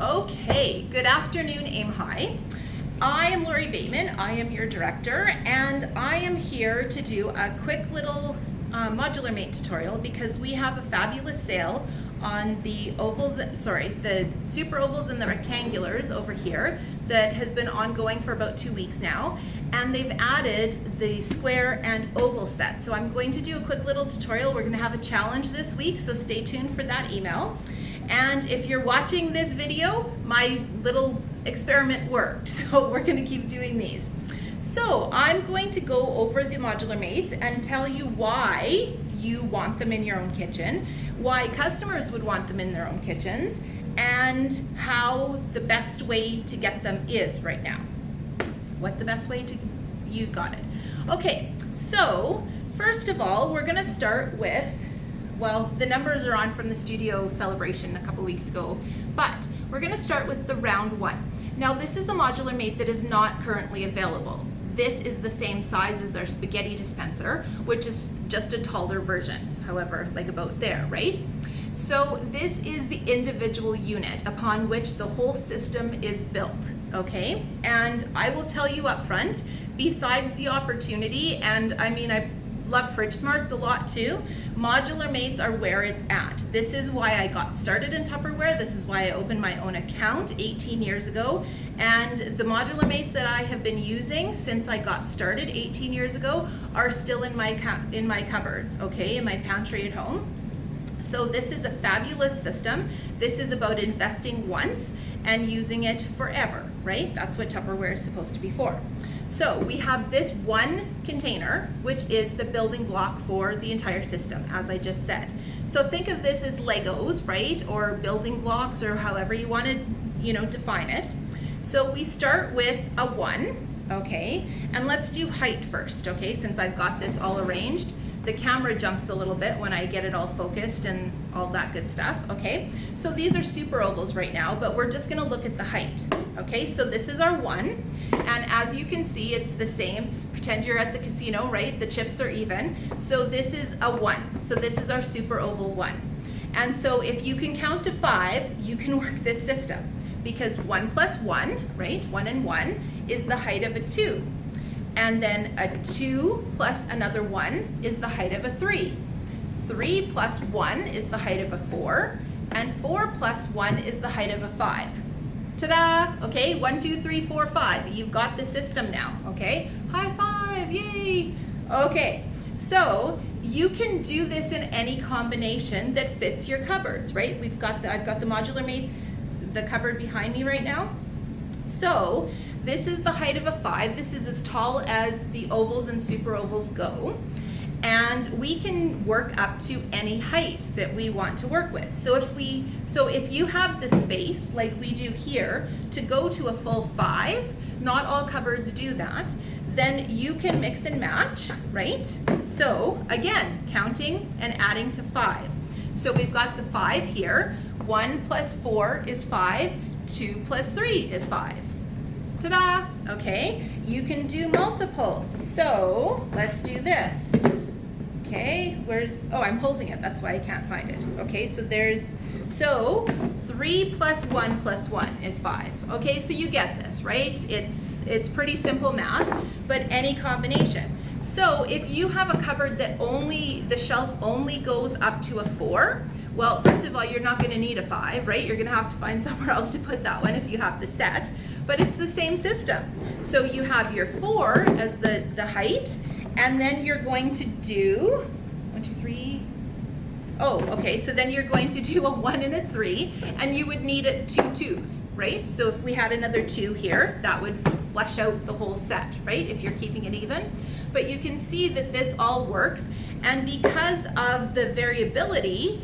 Okay, good afternoon, Aim High. I am Lori Bateman, I am your director, and I am here to do a quick little Modular Mate tutorial because we have a fabulous sale on the ovals, the super ovals and the rectangulars over here that has been ongoing for about 2 weeks now, and they've added the square and oval set. So I'm going to do a quick little tutorial. We're going to have a challenge this week, so stay tuned for that email. And if you're watching this video, my little experiment worked, so we're going to keep doing these. So I'm going to go over the Modular Mates and tell you why you want them in your own kitchen, why customers would want them in their own kitchens, and how the best way to get them is right now. What the best way to, you got it. Okay, so first of all, we're going to start with, well, the numbers are on from the studio celebration a couple weeks ago, but we're going to start with the round one. Now this is a Modular Mate that is not currently available. This is the same size as our spaghetti dispenser, which is just a taller version, however, like about there, right? So this is the individual unit upon which the whole system is built, okay? And I will tell you up front, besides the opportunity, and I mean, I love Fridge Smarts a lot too, Modular Mates are where it's at. This is why I got started in Tupperware. This is why I opened my own account 18 years ago. And the Modular Mates that I have been using since I got started 18 years ago are still in my cupboards, okay, in my pantry at home. So this is a fabulous system. This is about investing once and using it forever, right? That's what Tupperware is supposed to be for. So we have this one container, which is the building block for the entire system, as I just said. So think of this as Legos, right? Or building blocks, or however you want to, define it. So we start with a 1, okay? And let's do height first, okay? Since I've got this all arranged. The camera jumps a little bit when I get it all focused and all that good stuff, okay? So these are super ovals right now, but we're just gonna look at the height, okay? So this is our 1, and as you can see, it's the same. Pretend you're at the casino, right? The chips are even. So this is a 1. So this is our super oval 1. And so if you can count to 5, you can work this system, because 1 plus 1, right? 1 and 1 is the height of a 2. And then a 2 plus another 1 is the height of a 3. 3 plus 1 is the height of a 4. And 4 plus 1 is the height of a 5. Ta-da! Okay, 1, 2, 3, 4, 5. You've got the system now, okay? High five, yay! Okay, so you can do this in any combination that fits your cupboards, right? I've got the Modular Mates, the cupboard behind me right now. So this is the height of a 5. This is as tall as the ovals and super ovals go. And we can work up to any height that we want to work with. So if you have the space, like we do here, to go to a full 5, not all cupboards do that, then you can mix and match, right? So again, counting and adding to 5. So we've got the 5 here. 1 plus 4 is 5. 2 plus 3 is 5. Ta-da! Okay, you can do multiples. So let's do this. Okay, I'm holding it, that's why I can't find it. Okay, so 3 plus 1 plus 1 is 5. Okay, so you get this, right? It's pretty simple math, but any combination. So if you have a cupboard that the shelf only goes up to a 4, well, first of all, you're not going to need a 5, right? You're going to have to find somewhere else to put that one if you have the set, but it's the same system. So you have your 4 as the height, and then you're going to do 1, 2, 3. Oh, okay, so then you're going to do a 1 and a 3, and you would need 2 2s, right? So if we had another 2 here, that would flush out the whole set, right? If you're keeping it even. But you can see that this all works, and because of the variability,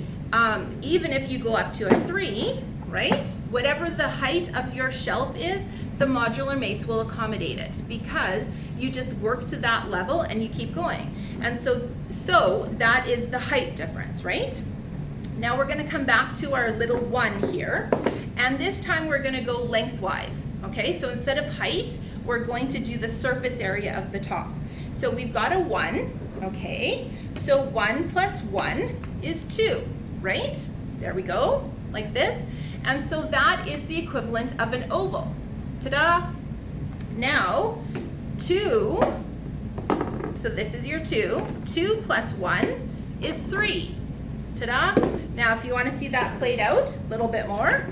even if you go up to a 3, right, whatever the height of your shelf is, the Modular Mates will accommodate it, because you just work to that level and you keep going. And so that is the height difference, right? Now we're going to come back to our little 1 here, and this time we're going to go lengthwise, okay? So instead of height, we're going to do the surface area of the top. So we've got a 1, okay? So 1 plus 1 is 2, right? There we go, like this. And so that is the equivalent of an oval. Ta-da! Now, 2, so this is your 2. 2 plus 1 is 3. Ta-da! Now, if you want to see that played out a little bit more,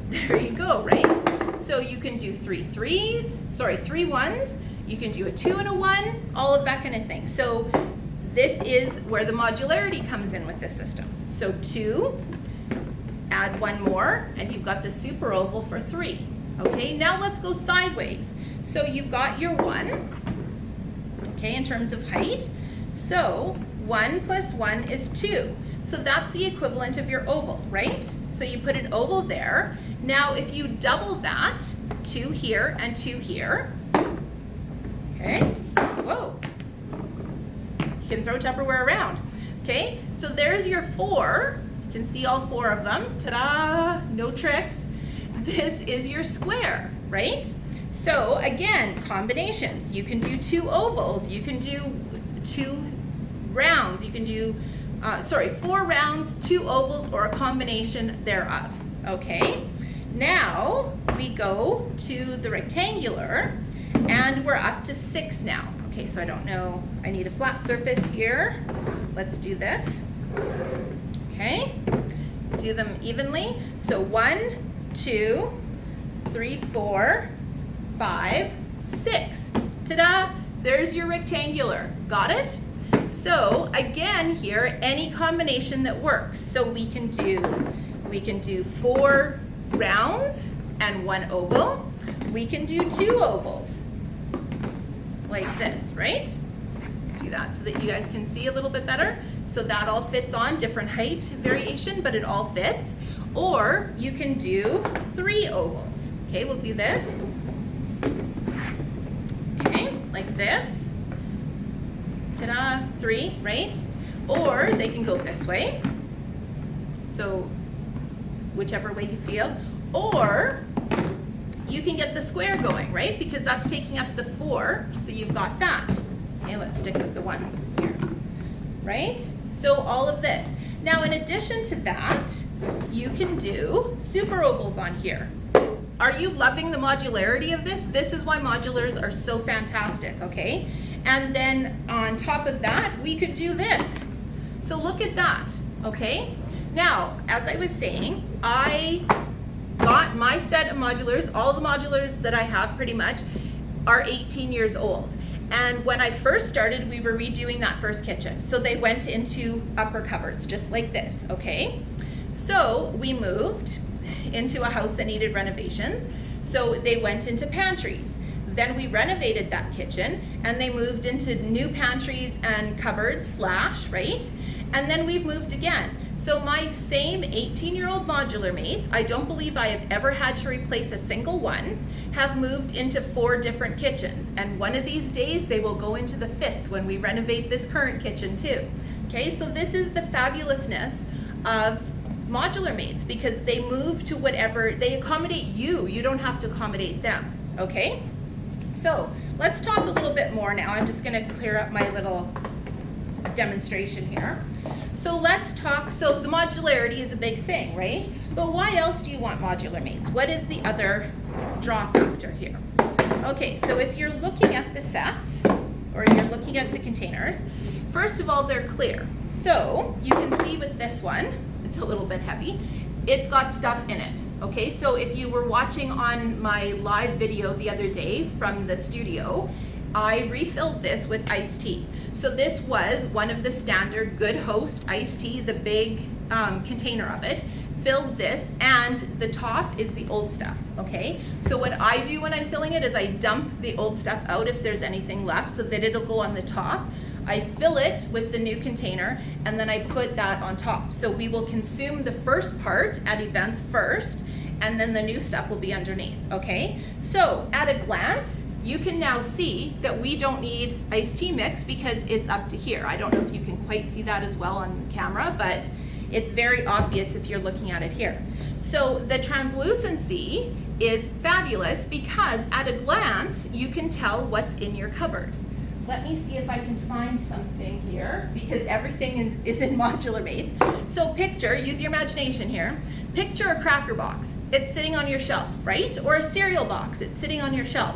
there you go, right? So you can do 3 1s, you can do a 2 and a 1, all of that kind of thing. So this is where the modularity comes in with this system. So 2, add 1 more, and you've got the super oval for 3. Okay, now let's go sideways. So you've got your 1, okay, in terms of height. So 1 plus 1 is 2. So that's the equivalent of your oval, right? So you put an oval there. Now if you double that, 2 here and 2 here, okay, whoa, you can throw Tupperware around. Okay, so there's your 4. You can see all 4 of them. Ta-da, no tricks. This is your square, right? So again, combinations. You can do 2 ovals, you can do 2 rounds, you can do 4 rounds, 2 ovals, or a combination thereof. Okay, now we go to the rectangular, and we're up to 6 now. Okay, so I don't know, I need a flat surface here. Let's do this. Okay, do them evenly. So 1, 2, 3, 4, 5, 6. Ta-da! There's your rectangular. Got it? So again here, any combination that works. So we can do 4 rounds and 1 oval. We can do 2 ovals like this, right? Do that so that you guys can see a little bit better. So that all fits on, different height variation, but it all fits. Or you can do 3 ovals. Okay, we'll do this. Okay, like this. Ta-da, 3, right? Or they can go this way. So whichever way you feel. Or you can get the square going, right? Because that's taking up the 4, so you've got that. Okay, let's stick with the 1s here, right? So all of this. Now in addition to that, you can do super ovals on here. Are you loving the modularity of this? This is why modulars are so fantastic, okay? And then on top of that, we could do this. So look at that, okay? Now, as I was saying, I got my set of modulars, all the modulars that I have pretty much are 18 years old. And when I first started, we were redoing that first kitchen. So they went into upper cupboards, just like this, okay? So we moved into a house that needed renovations. So they went into pantries. Then we renovated that kitchen and they moved into new pantries and cupboards, right? And then we've moved again. So my same 18-year-old modular mates, I don't believe I have ever had to replace a single one, have moved into 4 different kitchens. And one of these days they will go into the 5th when we renovate this current kitchen too. Okay, so this is the fabulousness of modular mates, because they move to whatever, they accommodate you. You don't have to accommodate them, okay? So let's talk a little bit more now. I'm just gonna clear up my little demonstration here. So let's talk, so the modularity is a big thing, right? But why else do you want modular mates? What is the other draw factor here? Okay, so if you're looking at the sets, or you're looking at the containers, first of all, they're clear. So you can see with this one, it's a little bit heavy, it's got stuff in it, okay? So if you were watching on my live video the other day from the studio, I refilled this with iced tea. So this was one of the standard Good Host iced tea, the big container of it, filled this, and the top is the old stuff, okay? So what I do when I'm filling it is I dump the old stuff out if there's anything left so that it'll go on the top. I fill it with the new container, and then I put that on top. So we will consume the first part at events first, and then the new stuff will be underneath, okay? So at a glance, you can now see that we don't need iced tea mix because it's up to here. I don't know if you can quite see that as well on camera, but it's very obvious if you're looking at it here. So the translucency is fabulous because at a glance, you can tell what's in your cupboard. Let me see if I can find something here because everything is in Modular Mates. So picture, use your imagination here, picture a cracker box. It's sitting on your shelf, right? Or a cereal box, it's sitting on your shelf.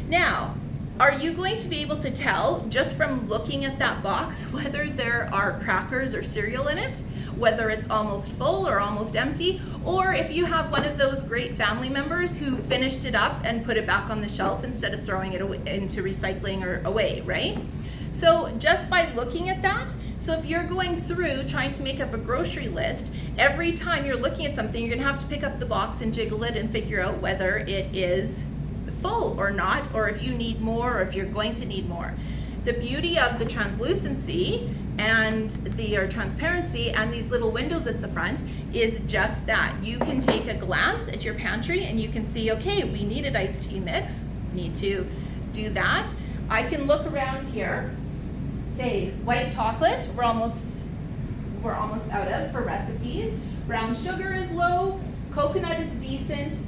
Now, are you going to be able to tell just from looking at that box whether there are crackers or cereal in it, whether it's almost full or almost empty, or if you have one of those great family members who finished it up and put it back on the shelf instead of throwing it away, into recycling or away, right? So just by looking at that, so if you're going through trying to make up a grocery list, every time you're looking at something, you're gonna have to pick up the box and jiggle it and figure out whether it is full or not, or if you need more, or if you're going to need more. The beauty of the translucency and the transparency and these little windows at the front is just that. You can take a glance at your pantry and you can see, okay, we need an iced tea mix, need to do that. I can look around here, say white chocolate, we're almost out of for recipes. Brown sugar is low, coconut is decent,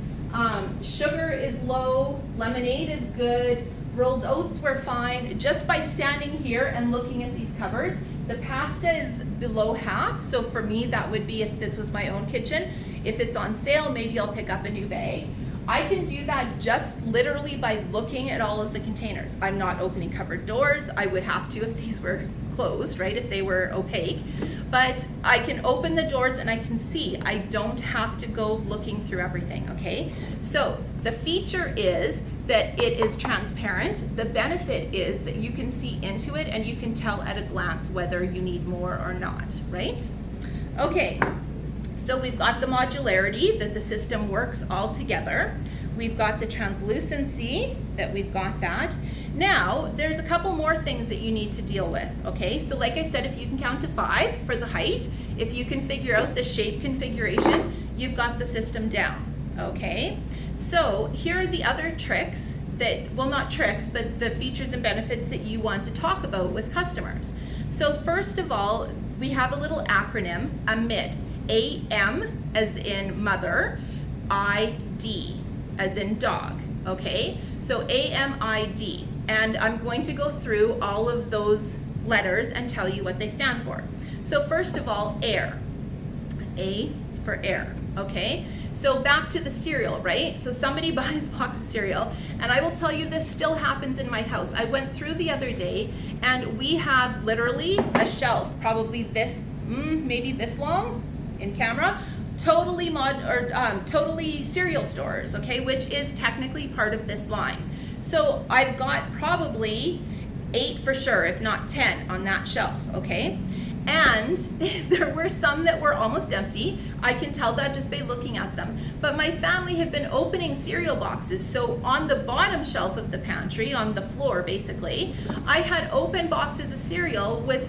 sugar is low, lemonade is good, rolled oats were fine. Just by standing here and looking at these cupboards, the pasta is below half, so for me that would be if this was my own kitchen. If it's on sale, maybe I'll pick up a new bag. I can do that just literally by looking at all of the containers. I'm not opening cupboard doors. I would have to if these were closed, right, if they were opaque. But I can open the doors and I can see. I don't have to go looking through everything, okay? So the feature is that it is transparent. The benefit is that you can see into it and you can tell at a glance whether you need more or not, right? Okay, so we've got the modularity, that the system works all together. We've got the translucency, that we've got that. Now, there's a couple more things that you need to deal with, okay? So like I said, if you can count to 5 for the height, if you can figure out the shape configuration, you've got the system down, okay? So here are the other tricks that, well, not tricks, but the features and benefits that you want to talk about with customers. So first of all, we have a little acronym, AMID. AM as in mother, ID as in dog, okay? So AMID, and I'm going to go through all of those letters and tell you what they stand for. So first of all, air, A for air, okay? So back to the cereal, right? So somebody buys a box of cereal, and I will tell you this still happens in my house. I went through the other day, and we have literally a shelf, probably this, maybe this long in camera, totally totally cereal stores, okay, which is technically part of this line. So I've got probably 8 for sure, if not 10 on that shelf, okay? And there were some that were almost empty. I can tell that just by looking at them. But my family had been opening cereal boxes. So on the bottom shelf of the pantry, on the floor basically, I had open boxes of cereal with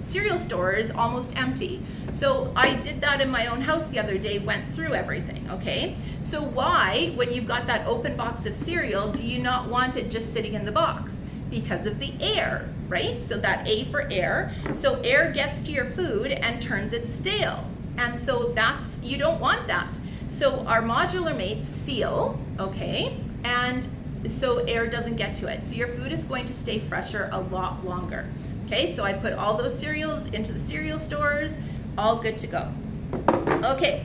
cereal stores almost empty. So I did that in my own house the other day, went through everything, okay? So why, when you've got that open box of cereal, do you not want it just sitting in the box? Because of the air, right? So that A for air. So air gets to your food and turns it stale. And so you don't want that. So our Modular Mates seal, okay? And so air doesn't get to it. So your food is going to stay fresher a lot longer. Okay, so I put all those cereals into the cereal stores, all good to go. Okay,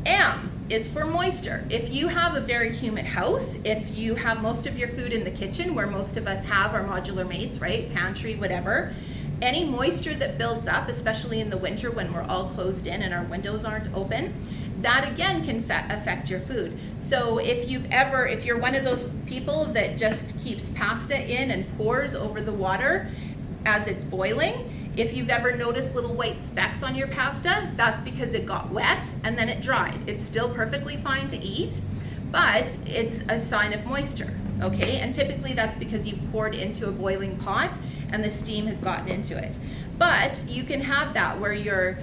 M is for moisture. If you have a very humid house, if you have most of your food in the kitchen, where most of us have our Modular Mates, right, pantry, whatever, any moisture that builds up, especially in the winter when we're all closed in and our windows aren't open, that again can affect your food. So if you're one of those people that just keeps pasta in and pours over the water as it's boiling, if you've ever noticed little white specks on your pasta, that's because it got wet and then it dried. It's still perfectly fine to eat, but it's a sign of moisture, okay? And typically that's because you've poured into a boiling pot and the steam has gotten into it. But you can have that where your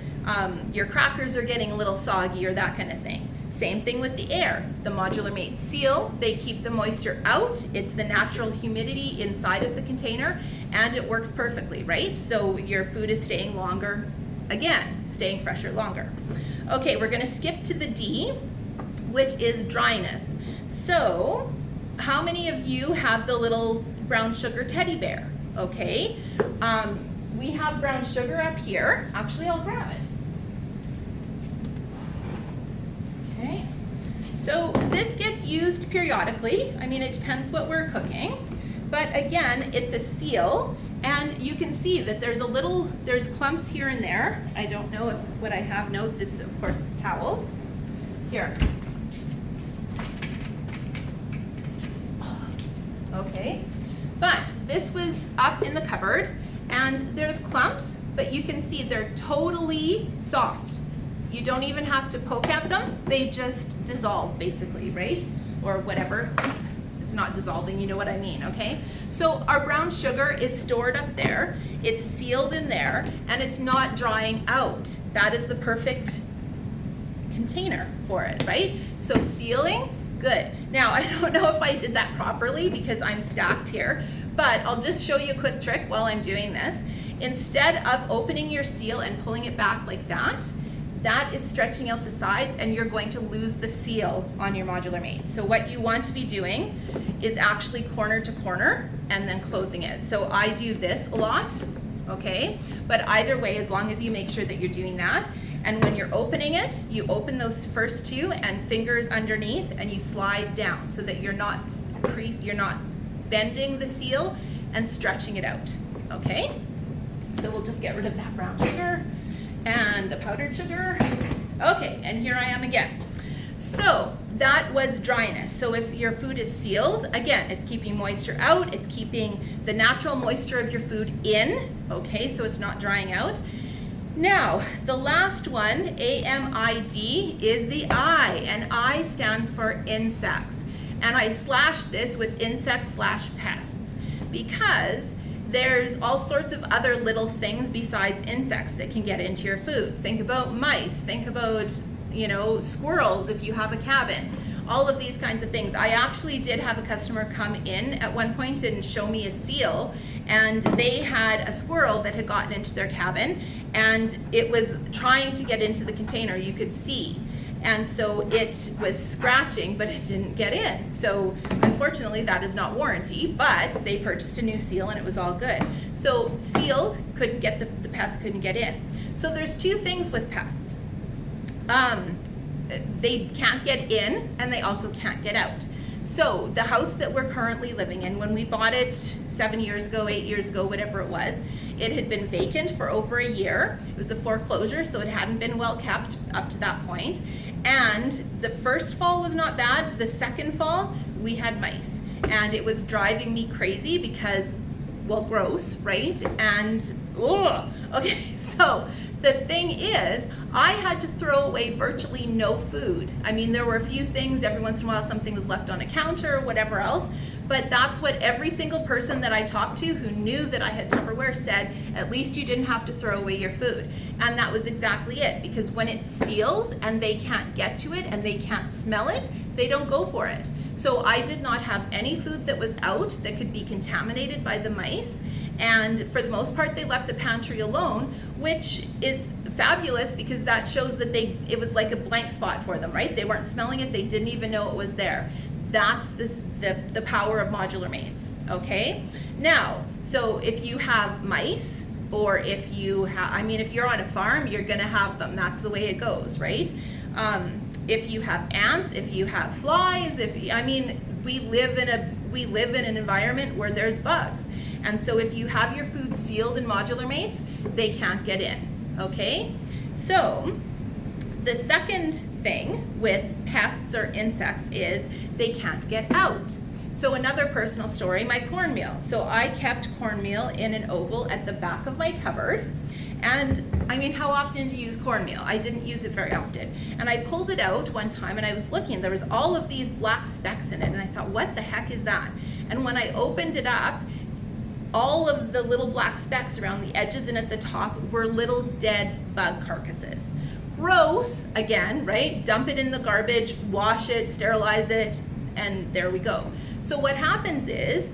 crackers are getting a little soggy or that kind of thing. Same thing with the air. The Modular Mate seal, they keep the moisture out. It's the natural humidity inside of the container, and it works perfectly, right? So your food is staying longer, again, staying fresher longer. Okay, we're gonna skip to the D, which is dryness. So how many of you have the little brown sugar teddy bear? Okay, we have brown sugar up here. Actually, I'll grab it. So this gets used periodically. I mean, it depends what we're cooking. But again, it's a seal, and you can see that there's clumps here and there. I don't know if what I have, no, this of course is towels. Here. Okay, but this was up in the cupboard, and there's clumps, but you can see they're totally soft. You don't even have to poke at them, they just dissolve basically, right? Or whatever, it's not dissolving, you know what I mean, okay? So our brown sugar is stored up there, it's sealed in there, and it's not drying out. That is the perfect container for it, right? So sealing, good. Now, I don't know if I did that properly because I'm stacked here, but I'll just show you a quick trick while I'm doing this. Instead of opening your seal and pulling it back like that, that is stretching out the sides, and you're going to lose the seal on your Modular Mate. So what you want to be doing is actually corner to corner and then closing it. So I do this a lot, okay? But either way, as long as you make sure that you're doing that, and when you're opening it, you open those first two and fingers underneath, and you slide down so that you're not bending the seal and stretching it out, okay? So we'll just get rid of that brown sugar and the powdered sugar. Okay, and here I am again. So that was dryness. So if your food is sealed, again, it's keeping moisture out, it's keeping the natural moisture of your food in, okay, so it's not drying out. Now, the last one, AMID, is the I, and I stands for insects. And I slash this with insects/pests because there's all sorts of other little things besides insects that can get into your food. Think about mice, think about, you know, squirrels if you have a cabin, all of these kinds of things. I actually did have a customer come in at one point and show me a seal, and they had a squirrel that had gotten into their cabin, and it was trying to get into the container, you could see. And so it was scratching, but it didn't get in. So unfortunately, that is not warranty, but they purchased a new seal and it was all good. So sealed, couldn't get the pest couldn't get in. So there's two things with pests. They can't get in, and they also can't get out. So the house that we're currently living in, when we bought it 7 years ago, 8 years ago, whatever it was, it had been vacant for over a year. It was a foreclosure, so it hadn't been well kept up to that point. And the first fall was not bad. The second fall, we had mice. And it was driving me crazy because, well, gross, right? And, ugh. Okay, so the thing is, I had to throw away virtually no food. I mean, there were a few things, every once in a while something was left on a counter or whatever else, but that's what every single person that I talked to who knew that I had Tupperware said, at least you didn't have to throw away your food. And that was exactly it, because when it's sealed and they can't get to it and they can't smell it, they don't go for it. So I did not have any food that was out that could be contaminated by the mice. And for the most part, they left the pantry alone, which is fabulous because that shows that it was like a blank spot for them, right? They weren't smelling it, they didn't even know it was there. That's the power of Modular Mates, okay? Now, so if you have mice, or if you have, I mean, if you're on a farm, you're gonna have them, that's the way it goes, right? If you have ants, if you have flies, I mean, we live in an environment where there's bugs. And so if you have your food sealed in Modular Mates, they can't get in, okay? So the second thing with pests or insects is they can't get out. So another personal story, my cornmeal. So I kept cornmeal in an oval at the back of my cupboard. And I mean, how often do you use cornmeal? I didn't use it very often. And I pulled it out one time and I was looking, there was all of these black specks in it. And I thought, what the heck is that? And when I opened it up, all of the little black specks around the edges and at the top were little dead bug carcasses. Gross, again, right? Dump it in the garbage, wash it, sterilize it, and there we go. So what happens is,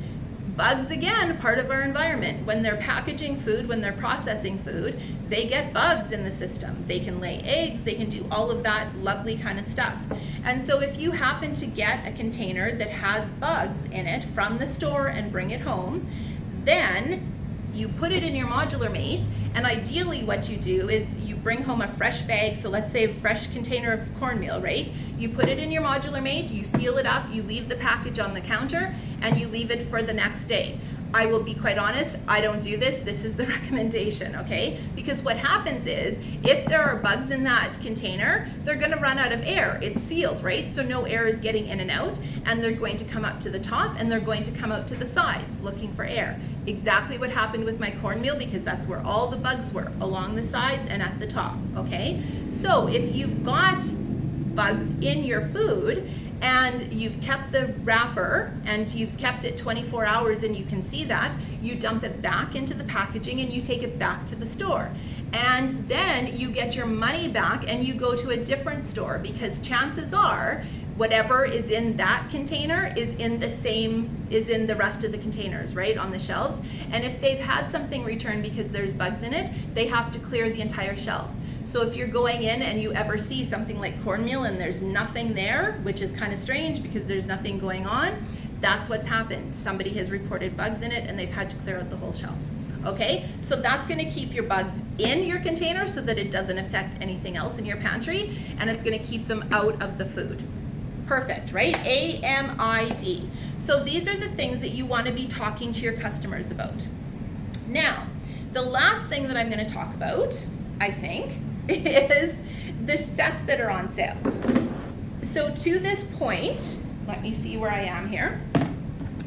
bugs, again, part of our environment. When they're packaging food, when they're processing food, they get bugs in the system. They can lay eggs, they can do all of that lovely kind of stuff. And so if you happen to get a container that has bugs in it from the store and bring it home, then you put it in your Modular Mate And ideally what you do is you bring home a fresh bag, so let's say a fresh container of cornmeal, right? You put it in your Modular Mate, you seal it up, you leave the package on the counter, and you leave it for the next day. I will be quite honest, I don't do this. This is the recommendation, okay? Because what happens is, if there are bugs in that container, they're gonna run out of air. It's sealed, right? So no air is getting in and out, and they're going to come up to the top, and they're going to come out to the sides looking for air. Exactly what happened with my cornmeal, because that's where all the bugs were, along the sides and at the top, okay? So if you've got bugs in your food, and you've kept the wrapper and you've kept it 24 hours and you can see that, you dump it back into the packaging and you take it back to the store. And then you get your money back and you go to a different store, because chances are whatever is in that container is in the rest of the containers, right, on the shelves. And if they've had something returned because there's bugs in it, they have to clear the entire shelf. So if you're going in and you ever see something like cornmeal and there's nothing there, which is kind of strange because there's nothing going on, that's what's happened. Somebody has reported bugs in it and they've had to clear out the whole shelf. Okay, so that's going to keep your bugs in your container so that it doesn't affect anything else in your pantry, and it's going to keep them out of the food. Perfect, right? AMID. So these are the things that you want to be talking to your customers about. Now, the last thing that I'm going to talk about, I think, is the sets that are on sale. So to this point, let me see where I am here.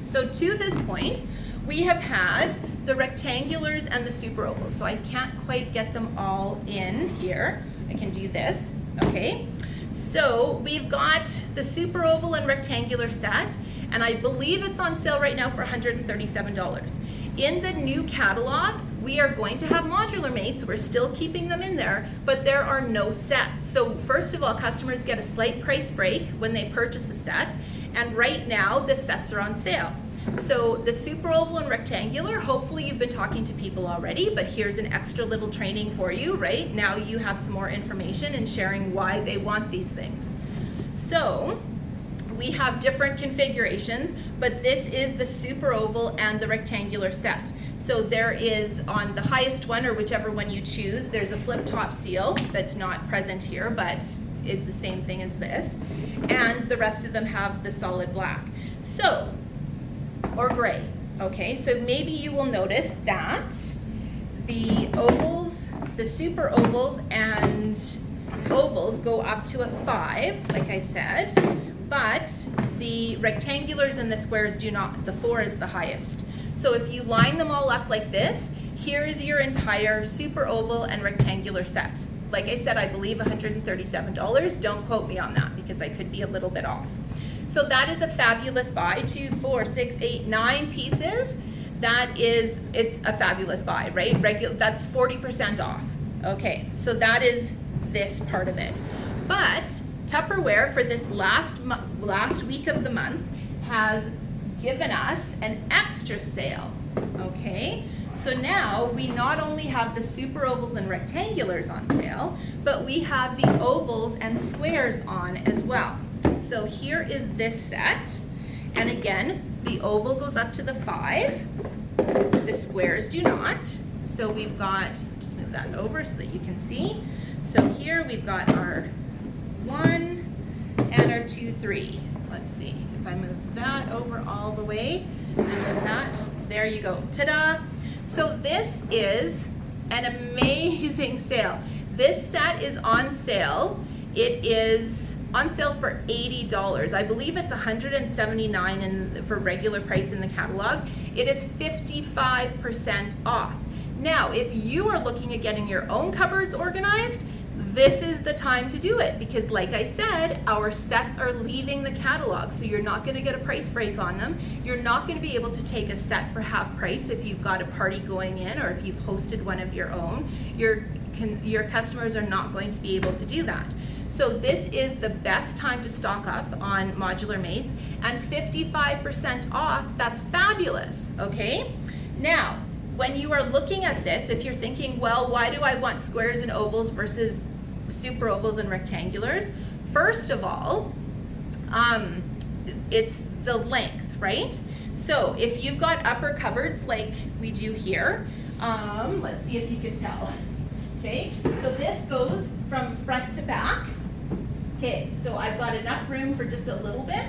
So to this point, we have had the rectangulars and the super ovals. So I can't quite get them all in here. I can do this, okay? So we've got the super oval and rectangular set, and I believe it's on sale right now for $137. In the new catalog, we are going to have Modular Mates. We're still keeping them in there, but there are no sets. So first of all, customers get a slight price break when they purchase a set, and right now the sets are on sale. So the super oval and rectangular, hopefully you've been talking to people already, but here's an extra little training for you, right? Now you have some more information and sharing why they want these things. So we have different configurations, but this is the super oval and the rectangular set. So there is, on the highest one, or whichever one you choose, there's a flip top seal that's not present here, but is the same thing as this. And the rest of them have the solid black. So, or gray, okay? So maybe you will notice that the ovals, the super ovals and ovals go up to a 5, like I said, but the rectangulars and the squares do not. The 4 is the highest. So if you line them all up like this, here's your entire super oval and rectangular set. Like I said, I believe $137. Don't quote me on that because I could be a little bit off. So that is a fabulous buy. 2, 4, 6, 8, 9 pieces. It's a fabulous buy, right? That's 40% off. Okay, so that is this part of it. But Tupperware for this last week of the month has given us an extra sale, okay? So now we not only have the super ovals and rectangulars on sale, but we have the ovals and squares on as well. So here is this set, and again, the oval goes up to the 5, the squares do not. So we've got, just move that over so that you can see. So here we've got our 1 and our 2, 3. Let's see, if I move that over all the way, move that, there you go, ta-da! So this is an amazing sale. This set is on sale. It is on sale for $80. I believe it's $179 for regular price in the catalog. It is 55% off. Now, if you are looking at getting your own cupboards organized, this is the time to do it, because like I said, our sets are leaving the catalog, so you're not going to get a price break on them. You're not going to be able to take a set for half price if you've got a party going in or if you've hosted one of your own. Your customers are not going to be able to do that. So this is the best time to stock up on Modular Mates, and 55% off, that's fabulous, okay? Now, when you are looking at this, if you're thinking, well, why do I want squares and ovals versus super ovals and rectangulars? First of all, it's the length, right? So if you've got upper cupboards like we do here, Let's see if you can tell. Okay, so this goes from front to back. Okay, so I've got enough room for just a little bit,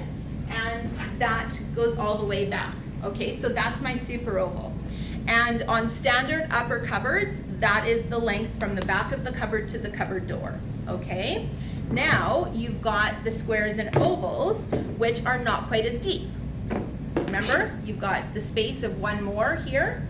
and that goes all the way back. Okay, so that's my super oval. And on standard upper cupboards, that is the length from the back of the cupboard to the cupboard door. Okay, now you've got the squares and ovals, which are not quite as deep. Remember, you've got the space of one more here.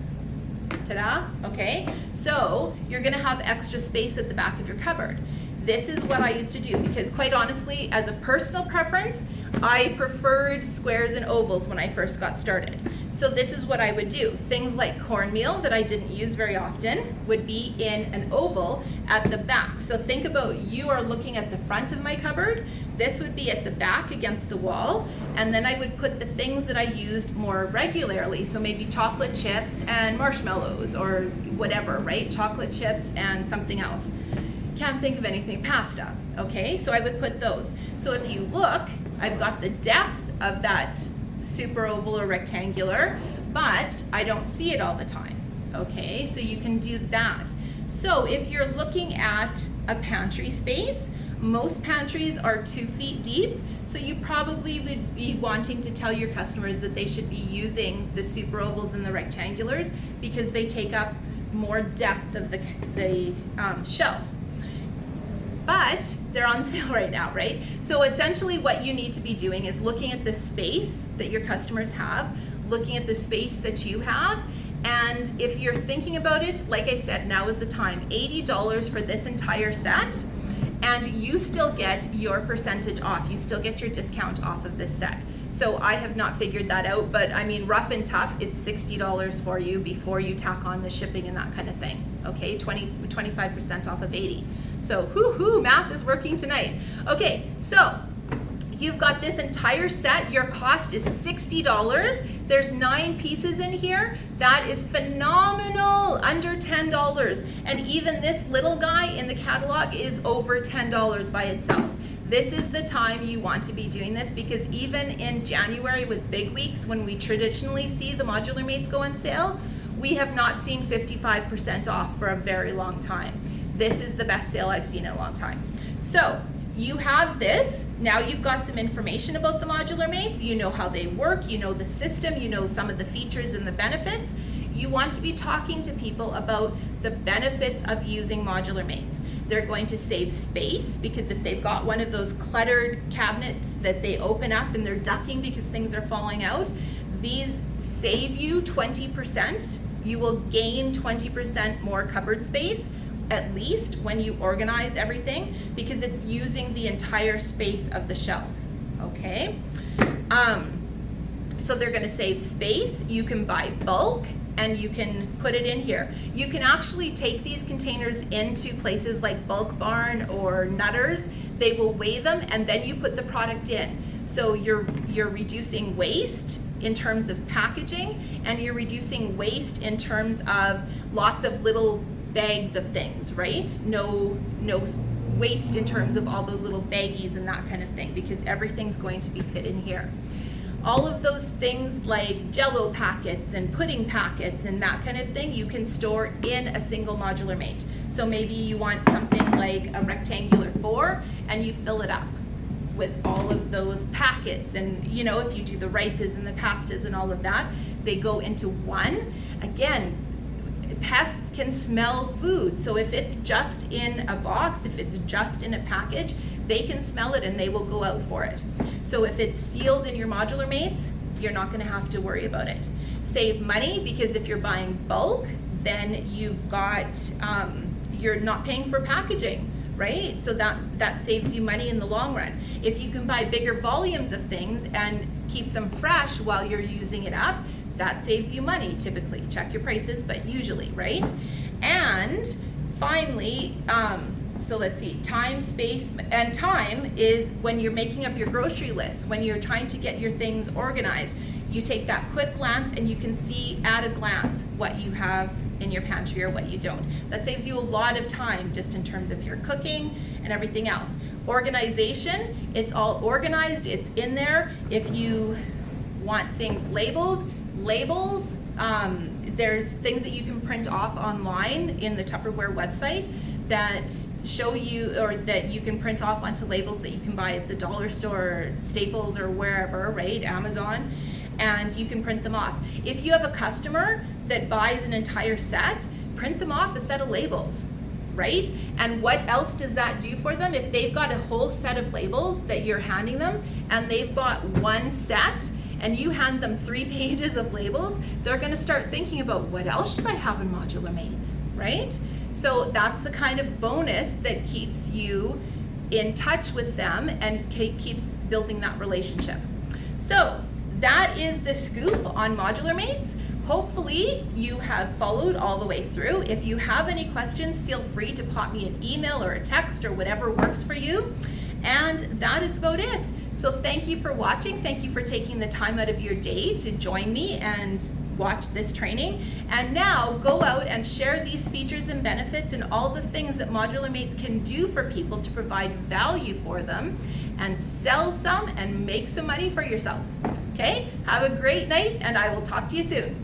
Ta-da, okay? So you're gonna have extra space at the back of your cupboard. This is what I used to do because quite honestly, as a personal preference, I preferred squares and ovals when I first got started. So this is what I would do. Things like cornmeal that I didn't use very often would be in an oval at the back. So think about you are looking at the front of my cupboard. This would be at the back against the wall. And then I would put the things that I used more regularly. So maybe chocolate chips and marshmallows or whatever, right? Chocolate chips and something else. Can't think of anything, pasta, okay? So I would put those. So if you look, I've got the depth of that super oval or rectangular, but I don't see it all the time, okay? So you can do that. So if you're looking at a pantry space, most pantries are 2 feet deep, so you probably would be wanting to tell your customers that they should be using the super ovals and the rectangulars because they take up more depth of the shelf. But they're on sale right now, right? So essentially what you need to be doing is looking at the space that your customers have, looking at the space that you have, and if you're thinking about it, like I said, now is the time. $80 for this entire set, and you still get your percentage off. You still get your discount off of this set. So I have not figured that out, but I mean, rough and tough, it's $60 for you before you tack on the shipping and that kind of thing. Okay, 25% off of 80. So hoo-hoo, math is working tonight. Okay, so you've got this entire set. Your cost is $60. There's 9 pieces in here. That is phenomenal, under $10. And even this little guy in the catalog is over $10 by itself. This is the time you want to be doing this because even in January with big weeks, when we traditionally see the Modular Mates go on sale, we have not seen 55% off for a very long time. This is the best sale I've seen in a long time. So you have this. Now you've got some information about the Modular Mates. You know how they work. You know the system. You know some of the features and the benefits. You want to be talking to people about the benefits of using Modular Mates. They're going to save space because if they've got one of those cluttered cabinets that they open up and they're ducking because things are falling out, these save you 20%. You will gain 20% more cupboard space at least when you organize everything because it's using the entire space of the shelf, okay? So they're gonna save space. You can buy bulk and you can put it in here. You can actually take these containers into places like Bulk Barn or Nutters. They will weigh them and then you put the product in. So you're reducing waste in terms of packaging and you're reducing waste in terms of lots of little bags of things, right? No waste in terms of all those little baggies and that kind of thing because everything's going to be fit in here. All of those things like Jell-O packets and pudding packets and that kind of thing you can store in a single Modular Mate. So maybe you want something like a rectangular 4 and you fill it up with all of those packets and you know if you do the rices and the pastas and all of that, they go into one. Again, pests can smell food, so if it's just in a box, if it's just in a package, they can smell it and they will go out for it. So if it's sealed in your Modular Mates, you're not going to have to worry about it. Save money because if you're buying bulk, then you've got you're not paying for packaging, right? So that saves you money in the long run. If you can buy bigger volumes of things and keep them fresh while you're using it up, that saves you money typically. Check your prices, but usually, right? And finally, so let's see, time, space, and time is when you're making up your grocery list, when you're trying to get your things organized. You take that quick glance and you can see at a glance what you have in your pantry or what you don't. That saves you a lot of time just in terms of your cooking and everything else. Organization, it's all organized, it's in there. If you want things labeled, labels, there's things that you can print off online in the Tupperware website that show you, or that you can print off onto labels that you can buy at the dollar store, Staples, or wherever, right, Amazon, and you can print them off. If you have a customer that buys an entire set, print them off a set of labels, right? And what else does that do for them? If they've got a whole set of labels that you're handing them, and they've bought one set, and you hand them 3 pages of labels, they're gonna start thinking about, what else should I have in Modular Mates, right? So that's the kind of bonus that keeps you in touch with them and keeps building that relationship. So that is the scoop on Modular Mates. Hopefully you have followed all the way through. If you have any questions, feel free to pop me an email or a text or whatever works for you. And that is about it. So thank you for watching. Thank you for taking the time out of your day to join me and watch this training. And now go out and share these features and benefits and all the things that Modular Mates can do for people to provide value for them, and sell some and make some money for yourself. Okay? Have a great night, and I will talk to you soon.